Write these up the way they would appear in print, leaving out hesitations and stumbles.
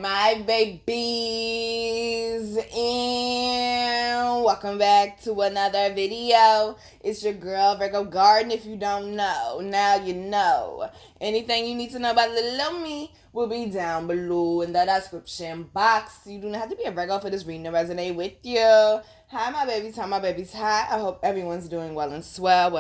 my babies, and welcome back to another video. It's your girl Virgo Garden. If you don't know, now you know. Anything you need to know about little me will be down below in the description box. You do not have to be a Virgo for this reading to resonate with you. Hi my babies, hi. I hope everyone's doing well and swell.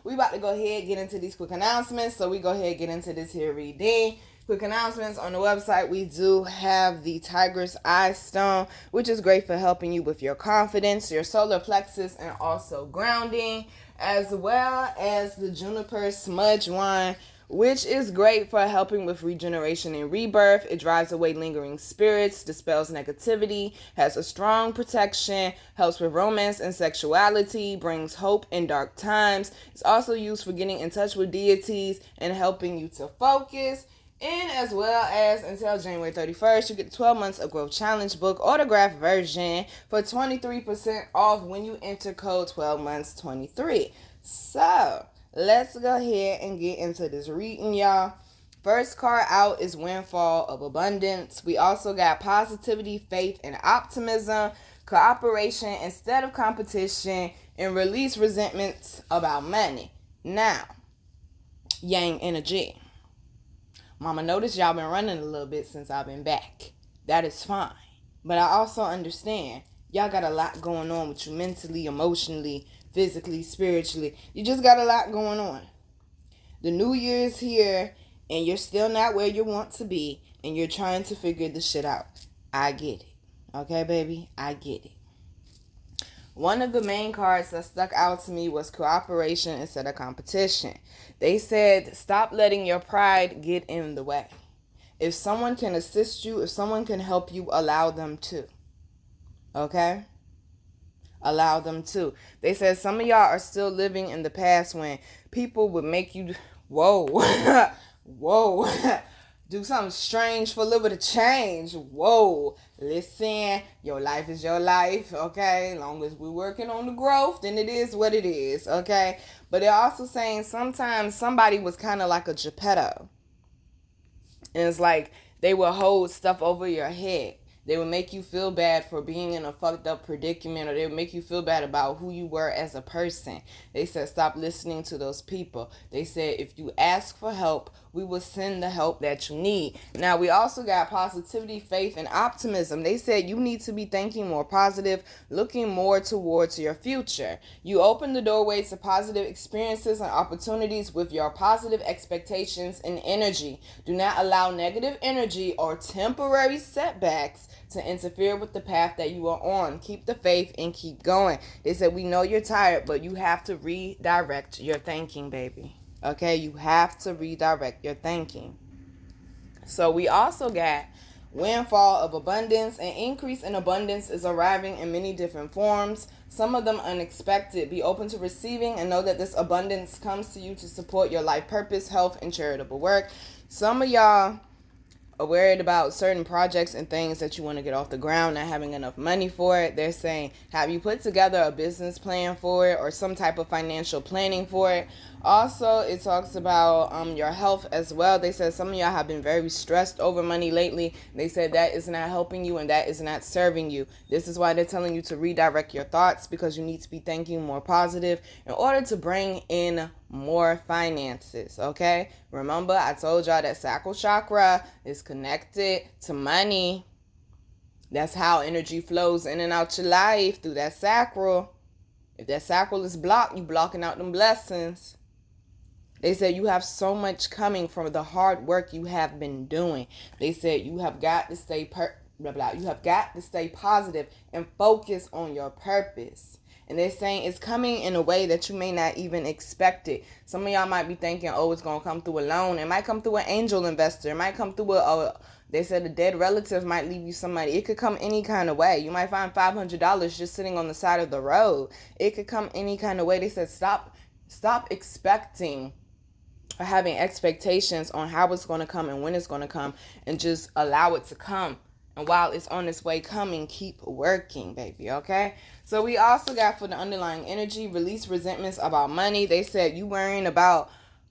We about to go ahead and get into these quick announcements. So we go ahead and get into this here reading. Quick announcements on the website. We do have the Tiger's Eye Stone, which is great for helping you with your confidence, your solar plexus, and also grounding, as well as the Juniper Smudge Wine, which is great for helping with regeneration and rebirth. It drives away lingering spirits, dispels negativity, has a strong protection, helps with romance and sexuality, brings hope in dark times. It's also used for getting in touch with deities and helping you to focus. And as well as until January 31st, you get the 12 Months of Growth Challenge book autographed version for 23% off when you enter code 12months23. So, let's go ahead and get into this reading, y'all. First card out is Windfall of Abundance. We also got Positivity, Faith, and Optimism, Cooperation instead of Competition, and Release Resentments about money. Now, Yang Energy. Mama, notice y'all been running a little bit since I've been back. That is fine. But I also understand y'all got a lot going on with you mentally, emotionally, physically, spiritually. You just got a lot going on. The new year is here and you're still not where you want to be and you're trying to figure this shit out. I get it. Okay, baby? I get it. One of the main cards that stuck out to me was Cooperation instead of Competition. They said, stop letting your pride get in the way. If someone can assist you, if someone can help you, allow them to. Okay? Allow them to. They said some of y'all are still living in the past when people would make you, whoa, do something strange for a little bit of change. Whoa, listen, your life is your life, okay? As long as we're working on the growth, then it is what it is, okay? But they're also saying sometimes somebody was kind of like a Geppetto. And it's like they will hold stuff over your head. They will make you feel bad for being in a fucked up predicament, or they will make you feel bad about who you were as a person. They said stop listening to those people. They said if you ask for help, we will send the help that you need. Now, we also got Positivity, Faith, and Optimism. They said you need to be thinking more positive, looking more towards your future. You open the doorway to positive experiences and opportunities with your positive expectations and energy. Do not allow negative energy or temporary setbacks to interfere with the path that you are on. Keep the faith and keep going. They said we know you're tired, but you have to redirect your thinking, baby. Okay, you have to redirect your thinking. So we also got Windfall of Abundance. An increase in abundance is arriving in many different forms, some of them unexpected. Be open to receiving and know that this abundance comes to you to support your life purpose, health, and charitable work. Some of y'all are worried about certain projects and things that you want to get off the ground, not having enough money for it. They're saying, have you put together a business plan for it or some type of financial planning for it? Also, it talks about your health as well. They said some of y'all have been very stressed over money lately. They said that is not helping you and that is not serving you. This is why they're telling you to redirect your thoughts, because you need to be thinking more positive in order to bring in more finances, okay? Remember, I told y'all that sacral chakra is connected to money. That's how energy flows in and out your life, through that sacral. If that sacral is blocked, you blocking out them blessings. They said you have so much coming from the hard work you have been doing. They said you have got to stay you have got to stay positive and focus on your purpose. And they're saying it's coming in a way that you may not even expect it. Some of y'all might be thinking, oh, it's going to come through a loan. It might come through an angel investor. It might come through they said a dead relative might leave you some money. It could come any kind of way. You might find $500 just sitting on the side of the road. It could come any kind of way. They said stop expecting or having expectations on how it's going to come and when it's going to come, and just allow it to come. And while it's on its way coming, keep working, baby, okay? So we also got for the underlying energy, release resentments about money. They said you worrying about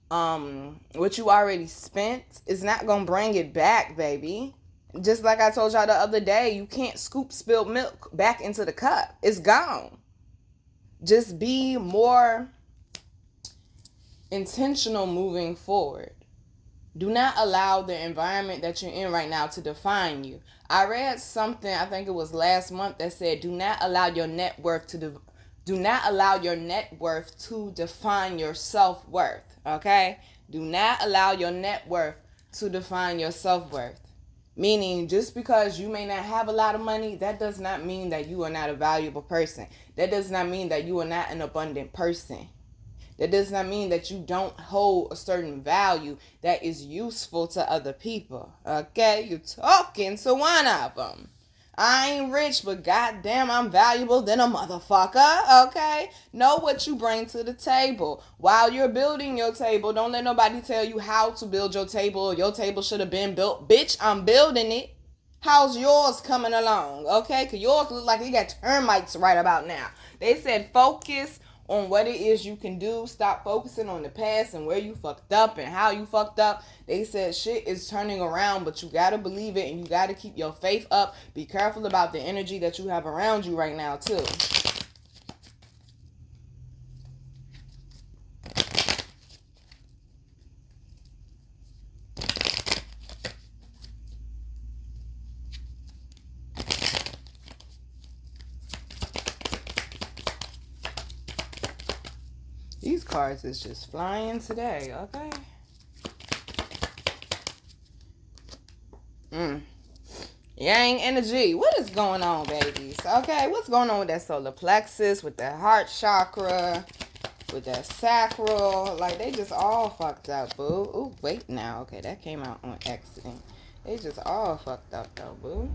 what you already spent is not going to bring it back, baby. Just like I told y'all the other day, you can't scoop spilled milk back into the cup. It's gone. Just be more intentional moving forward. Do not allow the environment that you're in right now to define you. I read something, I think it was last month, that said, do not allow your net worth to define your self-worth. Okay? Do not allow your net worth to define your self-worth. Meaning, just because you may not have a lot of money, that does not mean that you are not a valuable person. That does not mean that you are not an abundant person. That does not mean that you don't hold a certain value that is useful to other people. Okay? You're talking to one of them. I ain't rich, but goddamn, I'm valuable than a motherfucker. Okay? Know what you bring to the table. While you're building your table, don't let nobody tell you how to build your table. Your table should have been built. Bitch, I'm building it. How's yours coming along? Okay? Because yours look like you got termites right about now. They said focus on what it is you can do. Stop focusing on the past and where you fucked up and how you fucked up. They said shit is turning around, but you gotta believe it and you gotta keep your faith up. Be careful about the energy that you have around you right now too. These cards is just flying today, okay? Yang energy. What is going on, babies? Okay, what's going on with that solar plexus, with that heart chakra, with that sacral? Like, they just all fucked up, boo. Ooh, wait now. Okay, that came out on accident. They just all fucked up, though, boo.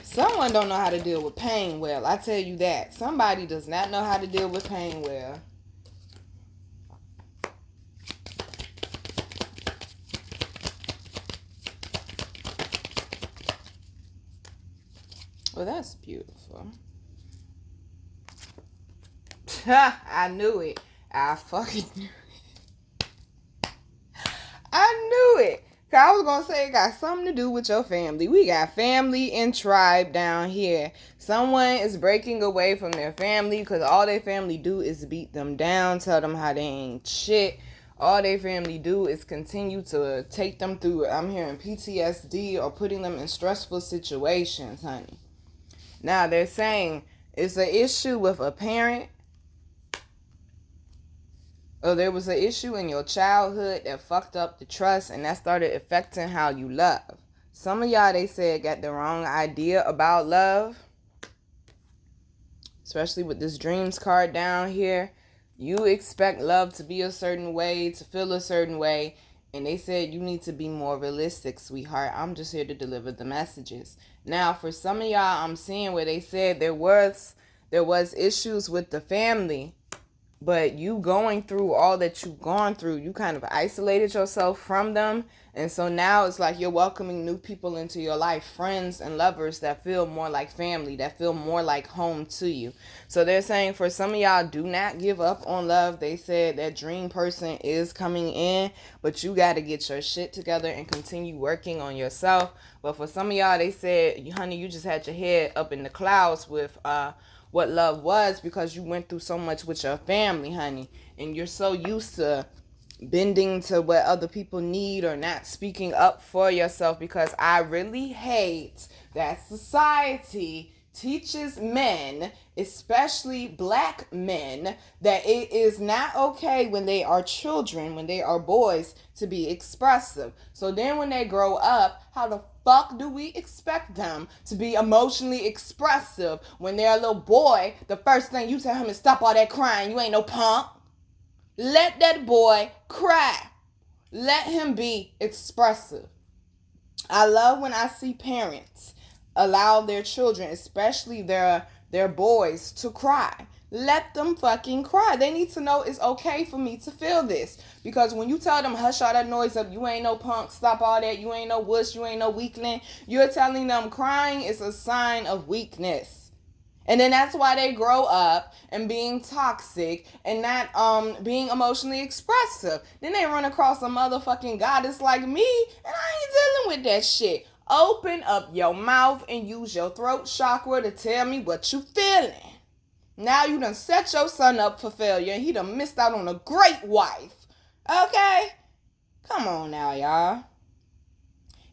Someone don't know how to deal with pain well. I tell you that. Somebody does not know how to deal with pain well. Well, that's beautiful. I knew it. I fucking knew it. I knew it. I was going to say it got something to do with your family. We got family and tribe down here. Someone is breaking away from their family because all their family do is beat them down, tell them how they ain't shit. All their family do is continue to take them through, I'm hearing PTSD, or putting them in stressful situations, honey. Now, they're saying it's an issue with a parent. Or there was an issue in your childhood that fucked up the trust, and that started affecting how you love. Some of y'all, they said, got the wrong idea about love. Especially with this dreams card down here. You expect love to be a certain way, to feel a certain way. And they said you need to be more realistic, sweetheart. I'm just here to deliver the messages. Now, for some of y'all, I'm seeing where they said there was issues with the family. But you going through all that you've gone through, you kind of isolated yourself from them. And so now it's like you're welcoming new people into your life, friends and lovers that feel more like family, that feel more like home to you. So they're saying for some of y'all, do not give up on love. They said that dream person is coming in, but you got to get your shit together and continue working on yourself. But for some of y'all, they said, honey, you just had your head up in the clouds with what love was, because you went through so much with your family, honey, and you're so used to bending to what other people need or not speaking up for yourself. Because I really hate that society teaches men, especially black men, that it is not okay when they are children, when they are boys, to be expressive. So then when they grow up, how the fuck do we expect them to be emotionally expressive when they're a little boy? The first thing you tell him is stop all that crying. You ain't no punk. Let that boy cry. Let him be expressive. I love when I see parents allow their children, especially their boys, to cry. Let them fucking cry. They need to know it's okay for me to feel this. Because when you tell them, hush all that noise up, you ain't no punk, stop all that, you ain't no wuss, you ain't no weakling, you're telling them crying is a sign of weakness. And then that's why they grow up and being toxic and not being emotionally expressive. Then they run across a motherfucking goddess like me, and I ain't dealing with that shit. Open up your mouth and use your throat chakra to tell me what you feeling. Now you done set your son up for failure, and he done missed out on a great wife. Okay? Come on now, y'all.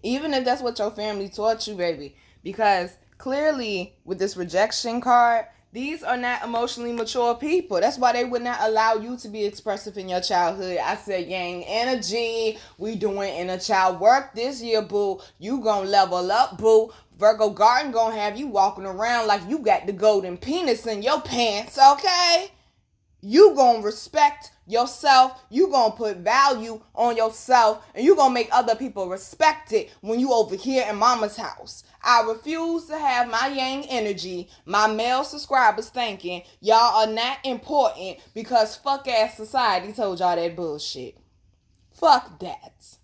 Even if that's what your family taught you, baby. Because clearly, with this rejection card, these are not emotionally mature people. That's why they would not allow you to be expressive in your childhood. I said, yang energy. We doing inner child work this year, boo. You gonna level up, boo. Virgo Garden gonna have you walking around like you got the golden penis in your pants, okay? You gonna respect yourself. You gonna put value on yourself, and you gonna make other people respect it when you over here in mama's house. I refuse to have my yang energy, my male subscribers thinking y'all are not important because fuck ass society told y'all that bullshit. Fuck that.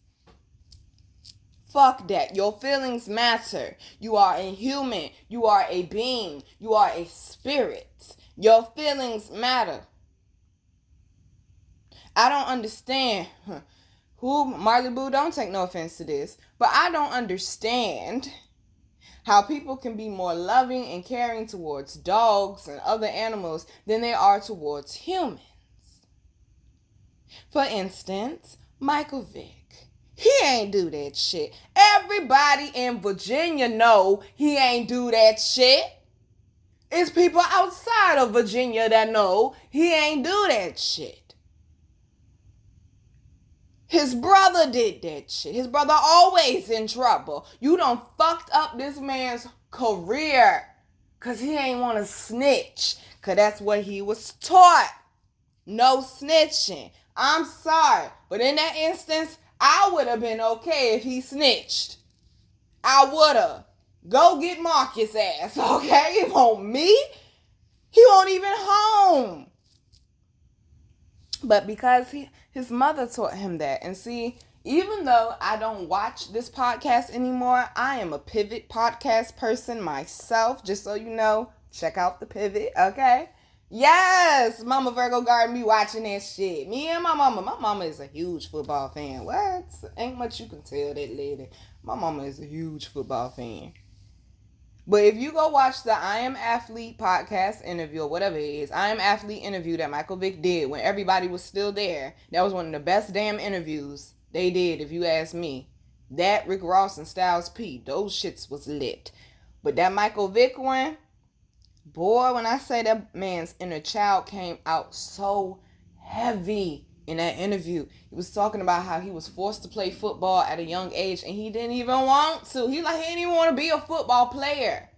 Fuck that. Your feelings matter. You are a human. You are a being. You are a spirit. Your feelings matter. I don't understand Marley Boo, don't take no offense to this, but I don't understand how people can be more loving and caring towards dogs and other animals than they are towards humans. For instance, Michael Vick. He ain't do that shit. Everybody in Virginia know he ain't do that shit. It's people outside of Virginia that know he ain't do that shit. His brother did that shit. His brother always in trouble. You done fucked up this man's career because he ain't want to snitch. Because that's what he was taught. No snitching. I'm sorry. But in that instance, I would have been okay if he snitched. I would have. Go get Marcus' ass, okay? It won't me. He won't even home. But because his mother taught him that. And see, even though I don't watch this podcast anymore, I am a Pivot podcast person myself. Just so you know, check out the Pivot, okay? Yes, Mama Virgo Garden be watching that shit. Me and my mama is a huge football fan. What? Ain't much you can tell that lady. My mama is a huge football fan. But if you go watch the I Am Athlete podcast interview or whatever it is, I Am Athlete interview that Michael Vick did when everybody was still there, that was one of the best damn interviews they did, if you ask me. That, Rick Ross and Styles P, those shits was lit. But that Michael Vick one, boy, when I say that man's inner child came out so heavy in that interview. He was talking about how he was forced to play football at a young age and he didn't even want to. He didn't even want to be a football player.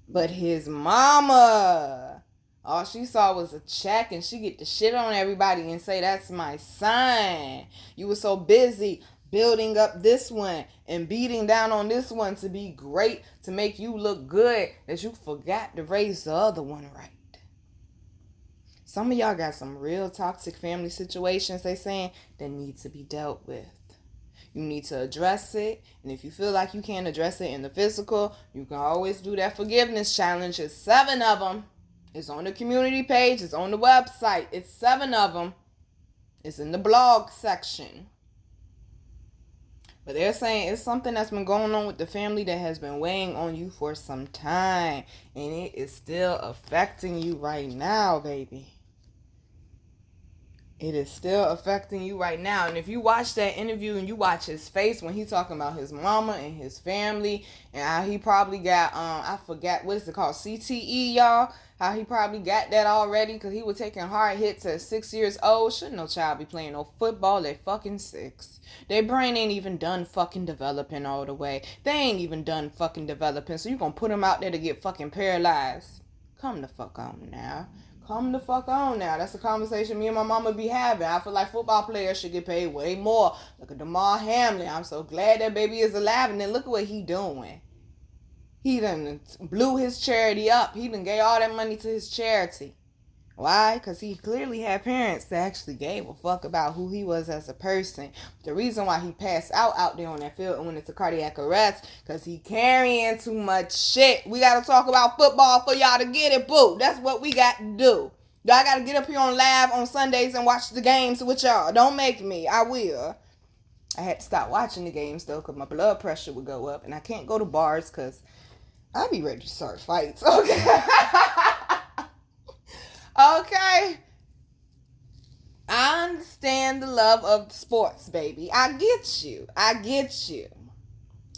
But his mama, all she saw was a check and she get to shit on everybody and say, that's my son. You were so busy building up this one and beating down on this one to be great, to make you look good, that you forgot to raise the other one right. Some of y'all got some real toxic family situations, they saying, that need to be dealt with. You need to address it. And if you feel like you can't address it in the physical, you can always do that forgiveness challenge. It's 7 of them. It's on the community page. It's on the website. It's 7 of them. It's in the blog section. But they're saying it's something that's been going on with the family that has been weighing on you for some time. And it is still affecting you right now, baby. It is still affecting you right now. And if you watch that interview and you watch his face when he's talking about his mama and his family and how he probably got, I forgot, what is it called? CTE, y'all? How he probably got that already because he was taking hard hits at 6 years old. Shouldn't no child be playing no football at fucking 6. Their brain ain't even done fucking developing all the way. They ain't even done fucking developing. So you gonna put them out there to get fucking paralyzed. Come the fuck on now. Come the fuck on now. That's a conversation me and my mama be having. I feel like football players should get paid way more. Look at Damar Hamlin. I'm so glad that baby is alive. And then look at what he doing. He done blew his charity up. He done gave all that money to his charity. Why? Because he clearly had parents that actually gave a fuck about who he was as a person. The reason why he passed out there on that field and went into cardiac arrest, because he carrying too much shit. We got to talk about football for y'all to get it, boo. That's what we got to do. Y'all got to get up here on live on Sundays and watch the games with y'all. Don't make me. I will. I had to stop watching the games, though, because my blood pressure would go up. And I can't go to bars because I'd be ready to start fights. Okay. Okay. I understand the love of sports, baby. I get you.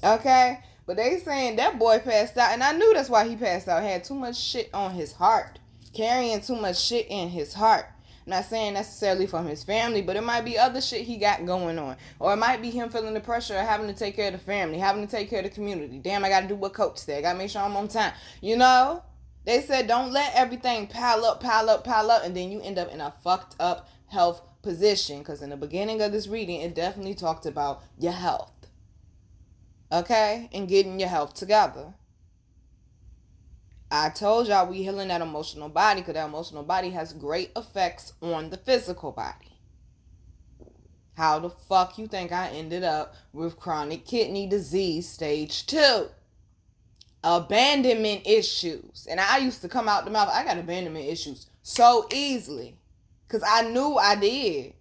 Okay? But they saying that boy passed out, and I knew that's why he passed out. He had too much shit on his heart. Carrying too much shit in his heart. Not saying necessarily from his family, but it might be other shit he got going on. Or it might be him feeling the pressure of having to take care of the family, having to take care of the community. Damn, I got to do what coach said. I got to make sure I'm on time. You know? They said don't let everything pile up, and then you end up in a fucked up health position. Because in the beginning of this reading, it definitely talked about your health. Okay? And getting your health together. I told y'all we healing that emotional body because that emotional body has great effects on the physical body. How the fuck you think I ended up with chronic kidney disease stage 2? Abandonment issues. And I used to come out the mouth, I got abandonment issues so easily. Because I knew I did.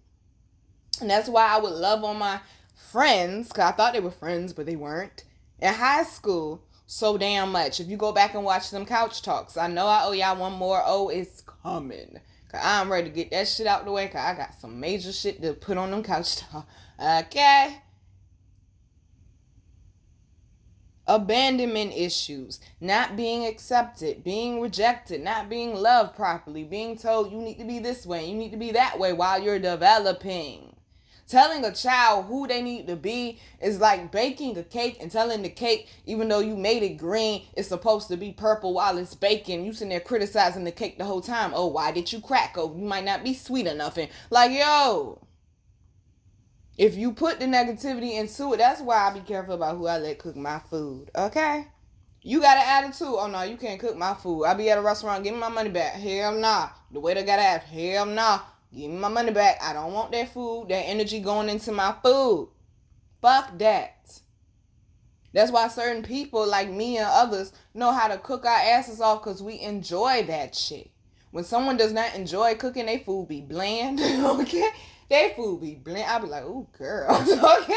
And that's why I would love on my friends, because I thought they were friends, but they weren't, in high school so damn much. If you go back and watch them couch talks, I know I owe y'all one more. Oh, it's coming. Because I'm ready to get that shit out the way, because I got some major shit to put on them couch talks. Okay? Abandonment issues, not being accepted, being rejected, not being loved properly, being told you need to be this way, you need to be that way while you're developing. Telling a child who they need to be is like baking a cake and telling the cake, even though you made it green, it's supposed to be purple while it's baking. You sitting there criticizing the cake the whole time. Oh, why did you crack? Oh, you might not be sweet enough. And like, yo, if you put the negativity into it, that's why I be careful about who I let cook my food. Okay? You got an attitude. Oh, no, you can't cook my food. I be at a restaurant, give me my money back. Hell nah. The waiter got to ask. Hell nah. Give me my money back. I don't want that food, that energy going into my food. Fuck that. That's why certain people like me and others know how to cook our asses off because we enjoy that shit. When someone does not enjoy cooking, they food be bland. Okay? They food be bland. I'll be like, ooh, girl. Okay?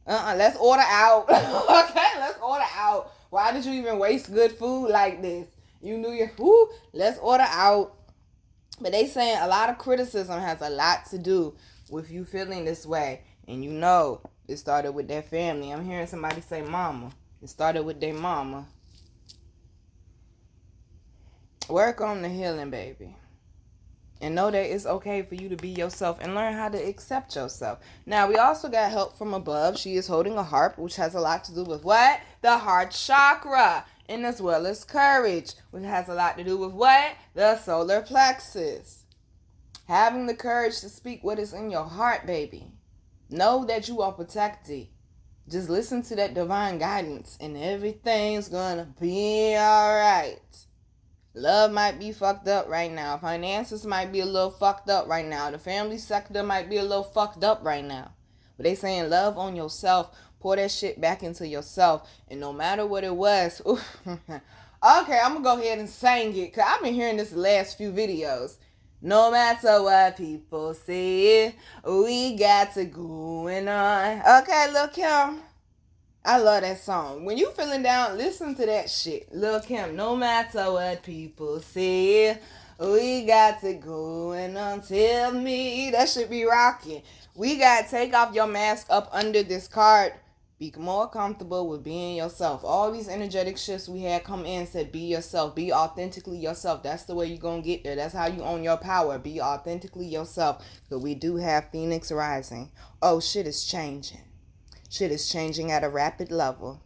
Let's order out. Okay? Let's order out. Why did you even waste good food like this? You knew your food. Let's order out. But they saying a lot of criticism has a lot to do with you feeling this way. And you know, it started with their family. I'm hearing somebody say mama. It started with their mama. Work on the healing, baby. And know that it's okay for you to be yourself and learn how to accept yourself. Now, we also got help from above. She is holding a harp, which has a lot to do with what? The heart chakra. And as well as courage, which has a lot to do with what? The solar plexus. Having the courage to speak what is in your heart, baby. Know that you are protected. Just listen to that divine guidance and everything's gonna be alright. Love might be fucked up right now. Finances might be a little fucked up right now. The family sector might be a little fucked up right now. But they saying love on yourself. Pour that shit back into yourself. And no matter what it was. Okay, I'm going to go ahead and sing it. Because I've been hearing this the last few videos. No matter what people say, we got to going on. Okay, Lil' Kim. I love that song. When you feeling down, listen to that shit. Lil' Kim, no matter what people say, we got to going on. Tell me. That should be rocking. We got to take off your mask up under this card. Be more comfortable with being yourself. All these energetic shifts we had come in said be yourself. Be authentically yourself. That's the way you're going to get there. That's how you own your power. Be authentically yourself. But we do have Phoenix rising. Oh, shit is changing. Shit is changing at a rapid level.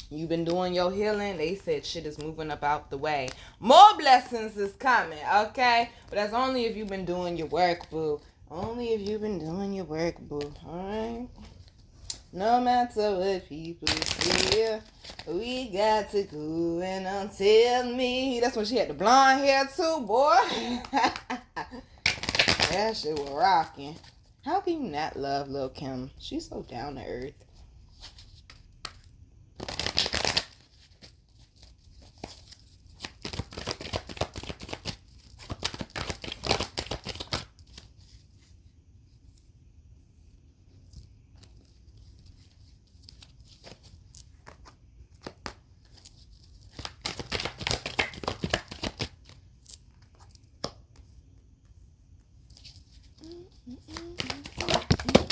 You've been doing your healing. They said shit is moving up out the way. More blessings is coming, okay? But that's only if you've been doing your work, boo. Only if you've been doing your work, boo. All right? No matter what people say, we got to go and tell me. That's when she had the blonde hair too, boy. That shit was rocking. How can you not love Lil' Kim? She's so down to earth.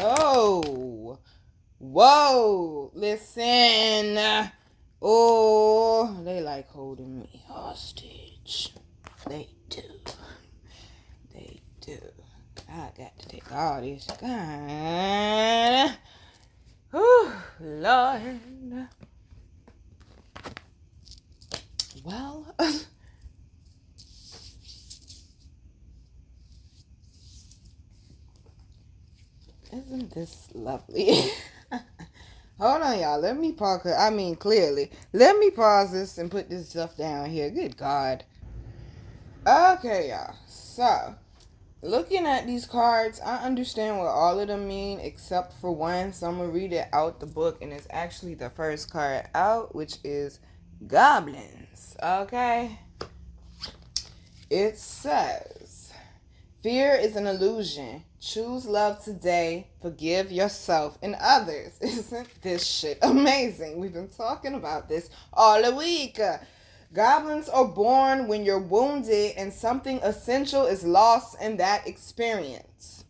Oh, whoa, listen. Oh, they like holding me hostage. They do. They do. I got to take all this. God. Oh, Lord. Well, isn't this lovely? Hold on, y'all. Let me pause. Clearly. Let me pause this and put this stuff down here. Good God. Okay, y'all. So, looking at these cards, I understand what all of them mean except for one. So, I'm going to read it out the book. And it's actually the first card out, which is Goblins. Okay? It says, fear is an illusion. Choose love today. Forgive yourself and others. Isn't this shit amazing? We've been talking about this all the week. Goblins are born when you're wounded and something essential is lost in that experience.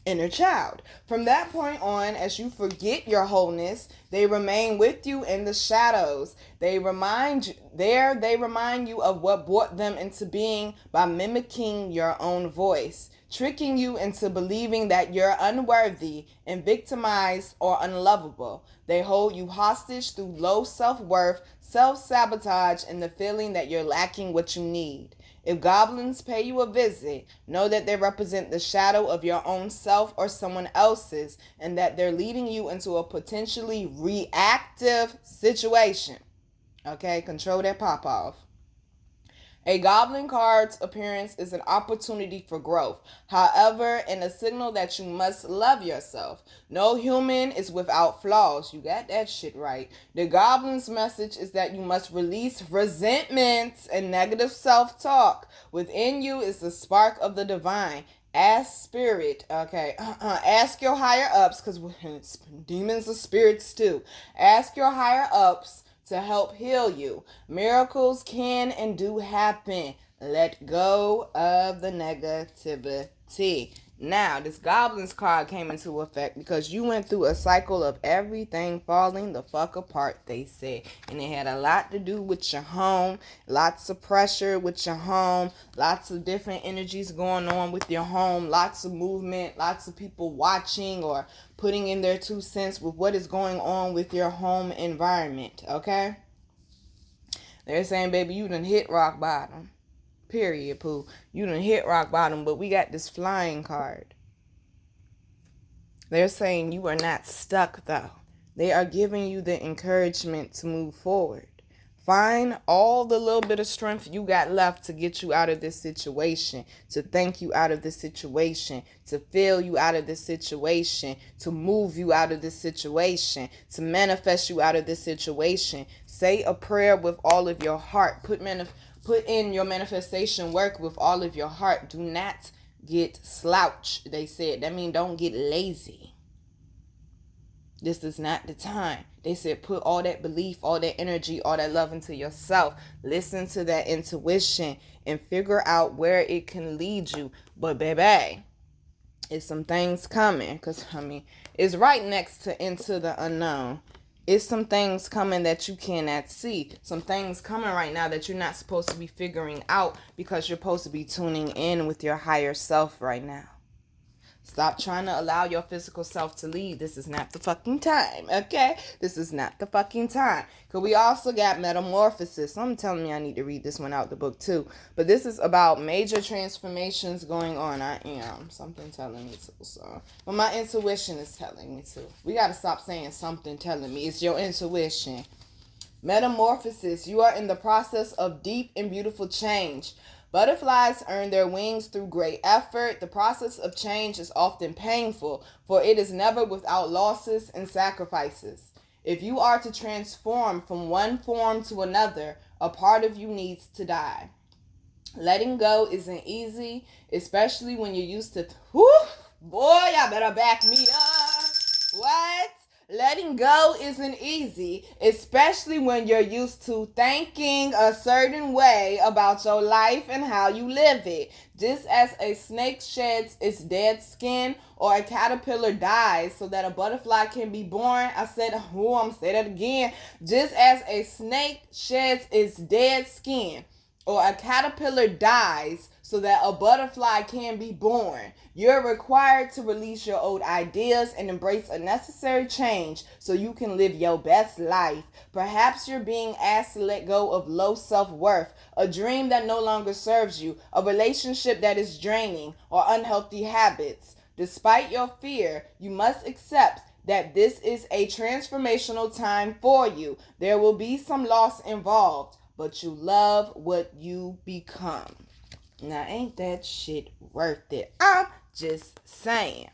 Inner child. From that point on, as you forget your wholeness, they remain with you in the shadows. They remind you of what brought them into being by mimicking your own voice, tricking you into believing that you're unworthy and victimized or unlovable. They hold you hostage through low self-worth, self-sabotage, and the feeling that you're lacking what you need. If goblins pay you a visit, know that they represent the shadow of your own self or someone else's, and that they're leading you into a potentially reactive situation. Okay, control that pop off. A goblin card's appearance is an opportunity for growth, however, and a signal that you must love yourself. No human is without flaws. You got that shit right. The goblin's message is that you must release resentments and negative self-talk. Within you is the spark of the divine. Ask spirit, okay, ask your higher ups, because demons are spirits too. Ask your higher ups to help heal you. Miracles can and do happen. Let go of the negativity. Now, this Goblins card came into effect because you went through a cycle of everything falling the fuck apart, they said. And it had a lot to do with your home, lots of pressure with your home, lots of different energies going on with your home, lots of movement, lots of people watching or putting in their 2 cents with what is going on with your home environment, okay? They're saying, baby, you done hit rock bottom. Period, poo. You done hit rock bottom, but we got this flying card. They're saying you are not stuck, though. They are giving you the encouragement to move forward. Find all the little bit of strength you got left to get you out of this situation, to thank you out of this situation, to feel you out of this situation, to move you out of this situation, to manifest you out of this situation. Say a prayer with all of your heart. Put in your manifestation work with all of your heart. Do not get slouched, they said. That means don't get lazy. This is not the time. They said put all that belief, all that energy, all that love into yourself. Listen to that intuition and figure out where it can lead you. But baby, it's some things coming. Because, it's right next to Into the Unknown. It's some things coming that you cannot see. Some things coming right now that you're not supposed to be figuring out because you're supposed to be tuning in with your higher self right now. Stop trying to allow your physical self to lead. This is not the fucking time, okay? This is not the fucking time. Because we also got metamorphosis. Someone telling me I need to read this one out the book too. But this is about major transformations going on. I am. Something telling me to. So, but my intuition is telling me to. We got to stop saying something telling me. It's your intuition. Metamorphosis. You are in the process of deep and beautiful change. Butterflies earn their wings through great effort. The process of change is often painful, for it is never without losses and sacrifices. If you are to transform from one form to another, a part of you needs to die. Letting go isn't easy, especially when you're used to... Boy, y'all better back me up. What? Letting go isn't easy, especially when you're used to thinking a certain way about your life and how you live it. Just as a snake sheds its dead skin or a caterpillar dies so that a butterfly can be born. I'm going to say that again. Just as a snake sheds its dead skin or a caterpillar dies so that a butterfly can be born, you're required to release your old ideas and embrace a necessary change so you can live your best life. Perhaps you're being asked to let go of low self-worth, a dream that no longer serves you, a relationship that is draining, or unhealthy habits. Despite your fear, you must accept that this is a transformational time for you. There will be some loss involved, but you love what you become. Now, ain't that shit worth it? I'm just saying.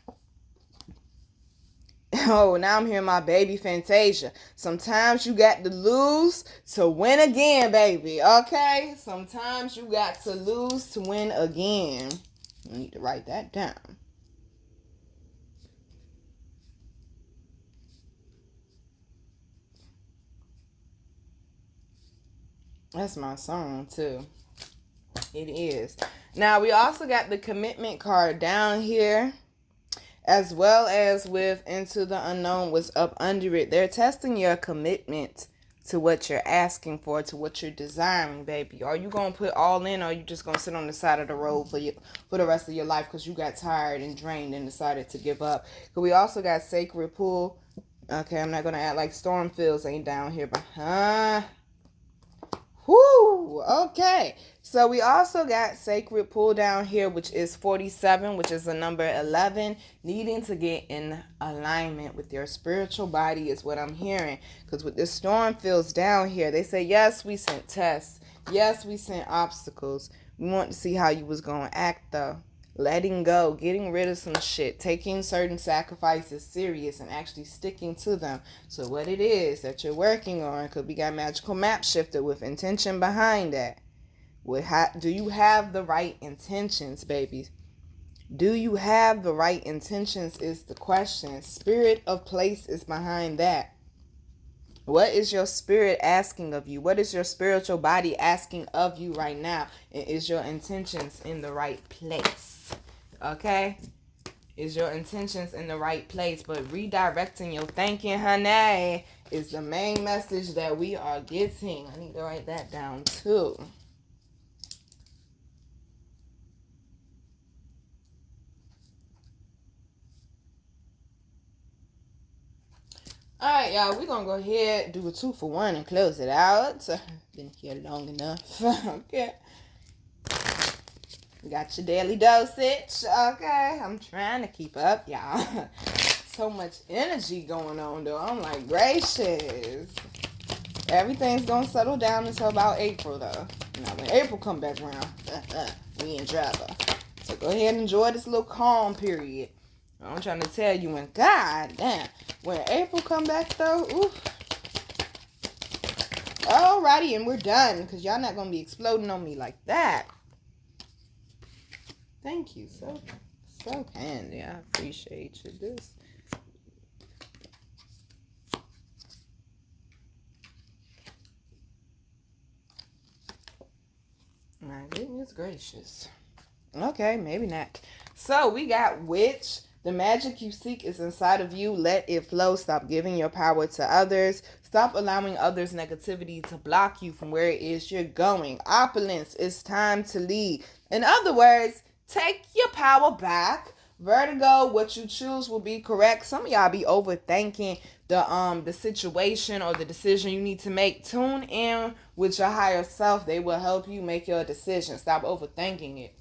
Oh, now I'm hearing my baby Fantasia. Sometimes you got to lose to win again, baby. Okay? Sometimes you got to lose to win again. I need to write that down. That's my song, too. It is. Now, we also got the commitment card down here, as well as with Into the Unknown was up under it. They're testing your commitment to what you're asking for, to what you're desiring, baby. Are you going to put all in, or are you just going to sit on the side of the road for the rest of your life because you got tired and drained and decided to give up? Because we also got Sacred Pool. Okay, I'm not going to act like Storm Fields ain't down here, but whoo, okay. So we also got Sacred Pool down here, which is 47, which is the number 11. Needing to get in alignment with your spiritual body is what I'm hearing. Because with the Storm Fields down here, they say, yes, we sent tests. Yes, we sent obstacles. We want to see how you was going to act, though. Letting go, getting rid of some shit, taking certain sacrifices serious and actually sticking to them. So what it is that you're working on, because we got Magical Map Shifter with intention behind that. Do you have the right intentions, babies? Do you have the right intentions is the question. Spirit of place is behind that. What is your spirit asking of you? What is your spiritual body asking of you right now? And is your intentions in the right place? Okay? Is your intentions in the right place? But redirecting your thinking, honey, is the main message that we are getting. I need to write that down too. Alright, y'all, we're going to go ahead, do a 2-for-1 and close it out. Been here long enough. Okay. We got your daily dosage. Okay. I'm trying to keep up, y'all. So much energy going on, though. I'm like, gracious. Everything's going to settle down until about April, though. Now, when April come back around, we in trouble. So go ahead and enjoy this little calm period. I'm trying to tell you, when God damn, when April come back though, oof. Alrighty, and we're done, because y'all not going to be exploding on me like that. Thank you. So handy. I appreciate you. This. My goodness gracious. Okay, maybe not. So we got Witch. The magic you seek is inside of you. Let it flow. Stop giving your power to others. Stop allowing others' negativity to block you from where it is you're going. Opulence, it's time to lead. In other words, take your power back. Vertigo, what you choose will be correct. Some of y'all be overthinking the situation or the decision you need to make. Tune in with your higher self. They will help you make your decision. Stop overthinking it.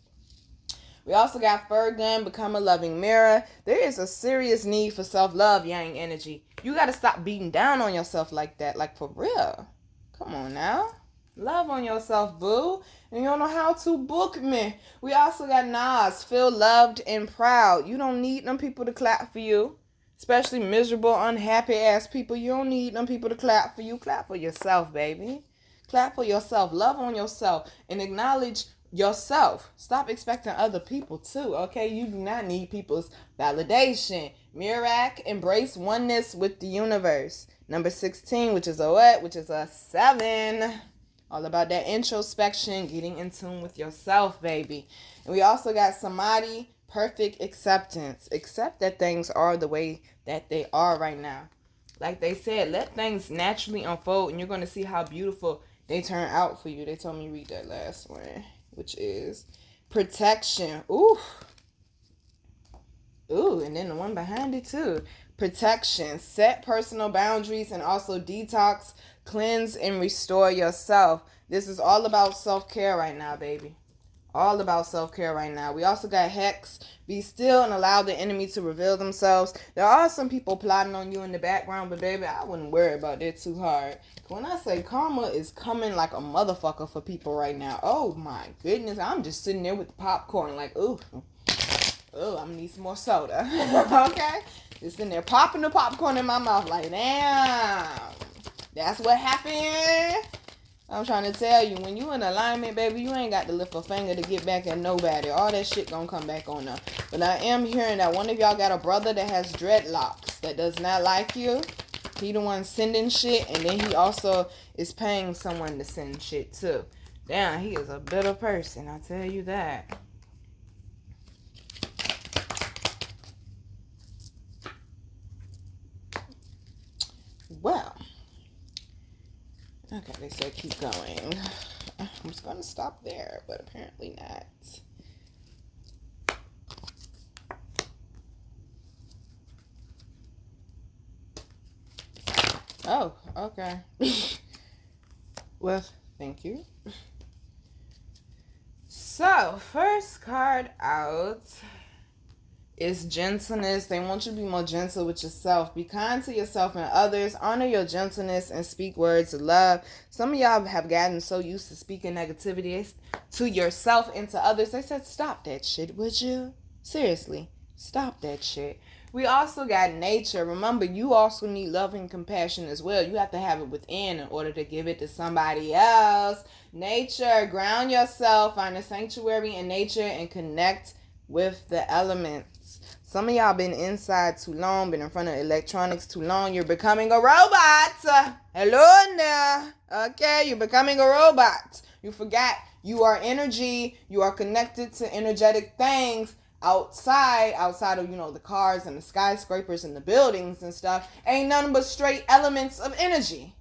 We also got Virgo, become a loving mirror. There is a serious need for self-love, yang energy. You got to stop beating down on yourself like that. Like, for real. Come on now. Love on yourself, boo. And you don't know how to book me. We also got Nas, feel loved and proud. You don't need them people to clap for you. Especially miserable, unhappy ass people. You don't need them people to clap for you. Clap for yourself, baby. Clap for yourself. Love on yourself. And acknowledge yourself. Stop expecting other people too, okay? You do not need people's validation. Mirak, embrace oneness with the universe. Number 16, which is a what? Which is a 7. All about that introspection, getting in tune with yourself, baby. And we also got Samadhi, perfect acceptance. Accept that things are the way that they are right now. Like they said, let things naturally unfold, and you're going to see how beautiful they turn out for you. They told me to read that last one, which is protection. Ooh, and then the one behind it too. Protection. Set personal boundaries and also detox, cleanse, and restore yourself. This is all about self-care right now, baby. All about self-care right now. We also got Hex. Be still and allow the enemy to reveal themselves. There are some people plotting on you in the background, but baby, I wouldn't worry about that too hard. When I say karma is coming like a motherfucker for people right now. Oh my goodness. I'm just sitting there with the popcorn like, ooh, I'm gonna need some more soda. Okay? Just sitting there popping the popcorn in my mouth like, damn. That's what happened. I'm trying to tell you, when you in alignment, baby, you ain't got to lift a finger to get back at nobody. All that shit gonna come back on them. But I am hearing that one of y'all got a brother that has dreadlocks that does not like you. He the one sending shit, and then he also is paying someone to send shit too. Damn, he is a bitter person, I tell you that. Well, okay, they said keep going. I was going to stop there, but apparently not. Oh, okay. Well, thank you. So, first card out is gentleness. They want you to be more gentle with yourself. Be kind to yourself and others. Honor your gentleness and speak words of love. Some of y'all have gotten so used to speaking negativity to yourself and to others. They said, stop that shit, would you? Seriously, stop that shit. We also got nature. Remember, you also need love and compassion as well. You have to have it within in order to give it to somebody else. Nature, ground yourself, find a sanctuary in nature, and connect with the elements. Some of y'all been inside too long, been in front of electronics too long. You're becoming a robot. Hello now. Okay, you're becoming a robot. You forgot you are energy. You are connected to energetic things outside of, the cars and the skyscrapers and the buildings and stuff. Ain't nothing but straight elements of energy.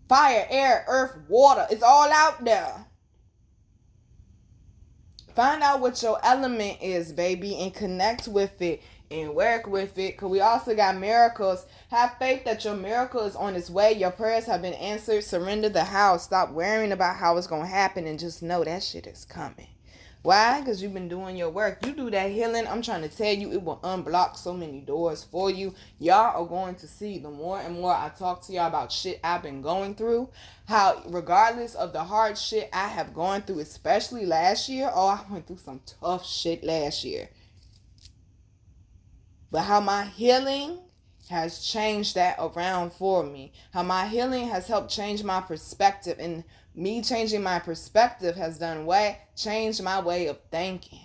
Fire, air, earth, water. It's all out there. Find out what your element is, baby, and connect with it and work with it. Because we also got miracles. Have faith that your miracle is on its way. Your prayers have been answered. Surrender the how. Stop worrying about how it's going to happen and just know that shit is coming. Why? Because you've been doing your work. You do that healing, I'm trying to tell you, it will unblock so many doors for you. Y'all are going to see, the more and more I talk to y'all about shit I've been going through, how regardless of the hard shit I have gone through, especially last year, I went through some tough shit last year. But how my healing has changed that around for me. How my healing has helped change my perspective, and me changing my perspective has done what? Changed my way of thinking,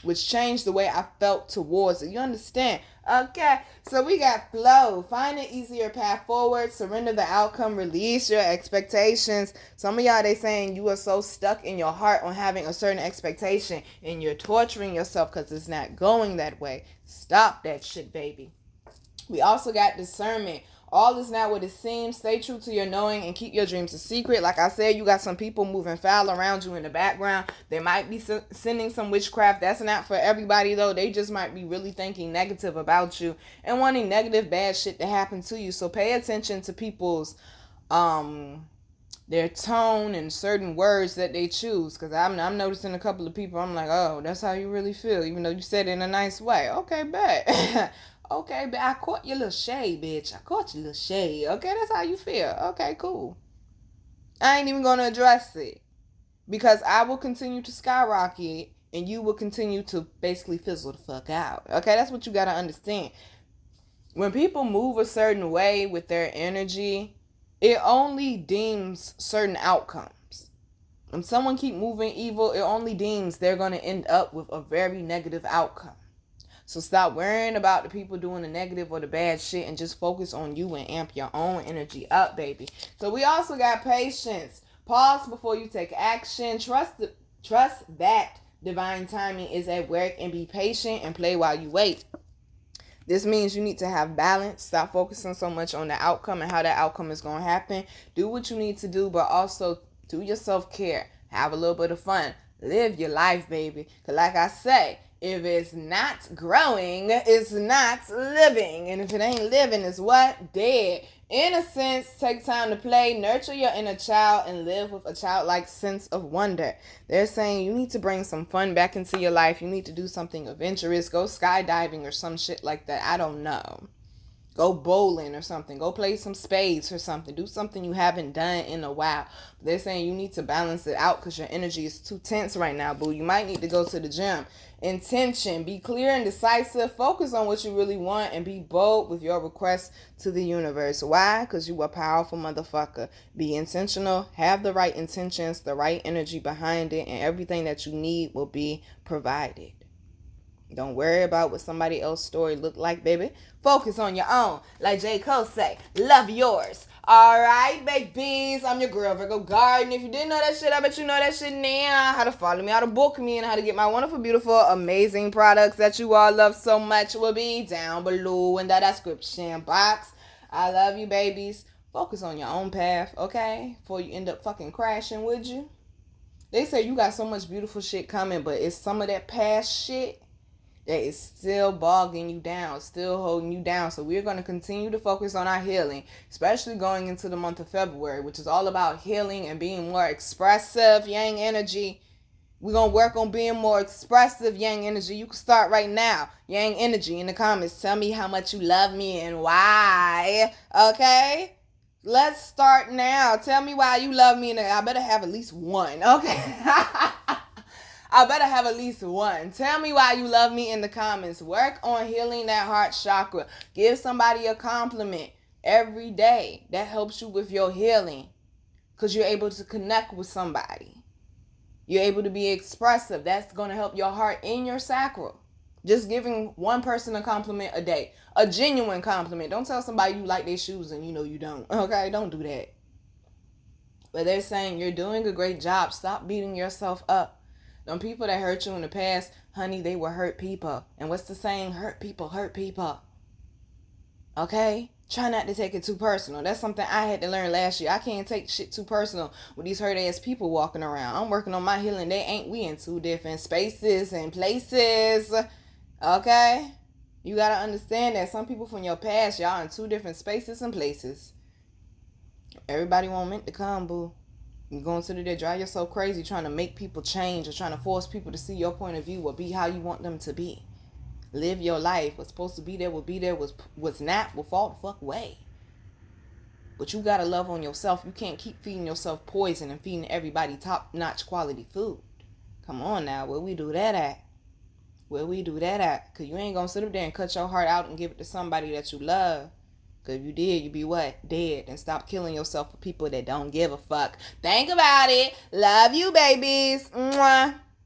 which changed the way I felt towards it. You understand? Okay, so we got flow. Find an easier path forward. Surrender the outcome. Release your expectations. Some of y'all, they saying you are so stuck in your heart on having a certain expectation, and you're torturing yourself because it's not going that way. Stop that shit, baby. We also got discernment. All is not what it seems. Stay true to your knowing and keep your dreams a secret. Like I said, you got some people moving foul around you in the background. They might be sending some witchcraft. That's not for everybody, though. They just might be really thinking negative about you and wanting negative, bad shit to happen to you. So pay attention to people's their tone and certain words that they choose. Because I'm noticing a couple of people, I'm like, oh, that's how you really feel, even though you said it in a nice way. Okay, bet. Okay, but I caught your little shade, bitch. I caught your little shade. Okay, that's how you feel. Okay, cool. I ain't even going to address it. Because I will continue to skyrocket and you will continue to basically fizzle the fuck out. Okay, that's what you got to understand. When people move a certain way with their energy, it only deems certain outcomes. When someone keep moving evil, it only deems they're going to end up with a very negative outcome. So stop worrying about the people doing the negative or the bad shit and just focus on you and amp your own energy up, baby. So we also got patience. Pause before you take action. Trust that divine timing is at work and be patient and play while you wait. This means you need to have balance. Stop focusing so much on the outcome and how that outcome is going to happen. Do what you need to do, but also do your self-care. Have a little bit of fun. Live your life, baby. Because like I say, if it's not growing, it's not living. And if it ain't living, it's what? Dead. Innocence, take time to play, nurture your inner child, and live with a childlike sense of wonder. They're saying you need to bring some fun back into your life. You need to do something adventurous. Go skydiving or some shit like that. I don't know. Go bowling or something. Go play some spades or something. Do something you haven't done in a while. They're saying you need to balance it out because your energy is too tense right now, boo. You might need to go to the gym. Intention. Be clear and decisive. Focus on what you really want and be bold with your requests to the universe. Why? Because you a powerful motherfucker. Be intentional. Have the right intentions, the right energy behind it, and everything that you need will be provided. Don't worry about what somebody else's story look like, baby. Focus on your own. Like J. Cole say, love yours. All right, babies. I'm your girl, Virgo Garden. If you didn't know that shit, I bet you know that shit now. How to follow me, how to book me, and how to get my wonderful, beautiful, amazing products that you all love so much will be down below in the description box. I love you, babies. Focus on your own path, okay? Before you end up fucking crashing, would you? They say you got so much beautiful shit coming, but it's some of that past shit that is still bogging you down, still holding you down. So we're going to continue to focus on our healing, especially going into the month of February, which is all about healing and being more expressive, yang energy. We're going to work on being more expressive, yang energy. You can start right now, yang energy, in the comments. Tell me how much you love me and why, okay? Let's start now. Tell me why you love me, and I better have at least one, okay? I better have at least one. Tell me why you love me in the comments. Work on healing that heart chakra. Give somebody a compliment every day. That helps you with your healing because you're able to connect with somebody. You're able to be expressive. That's going to help your heart and your sacral. Just giving one person a compliment a day. A genuine compliment. Don't tell somebody you like their shoes and you know you don't. Okay? Don't do that. But they're saying you're doing a great job. Stop beating yourself up. Them people that hurt you in the past, honey, they were hurt people. And what's the saying? Hurt people, hurt people. Okay? Try not to take it too personal. That's something I had to learn last year. I can't take shit too personal with these hurt ass people walking around. I'm working on my healing. We in two different spaces and places. Okay? You gotta understand that some people from your past, y'all in two different spaces and places. Everybody won't meant to come, boo. You're going to sit there, drive yourself crazy trying to make people change or trying to force people to see your point of view or be how you want them to be. Live your life. What's supposed to be there will be there. What's not will fall the fuck away. But you got to love on yourself. You can't keep feeding yourself poison and feeding everybody top-notch quality food. Come on now. Where we do that at? Where we do that at? Because you ain't going to sit up there and cut your heart out and give it to somebody that you love. Because if you did, you'd be what? Dead. And stop killing yourself for people that don't give a fuck. Think about it. Love you, babies. Mwah.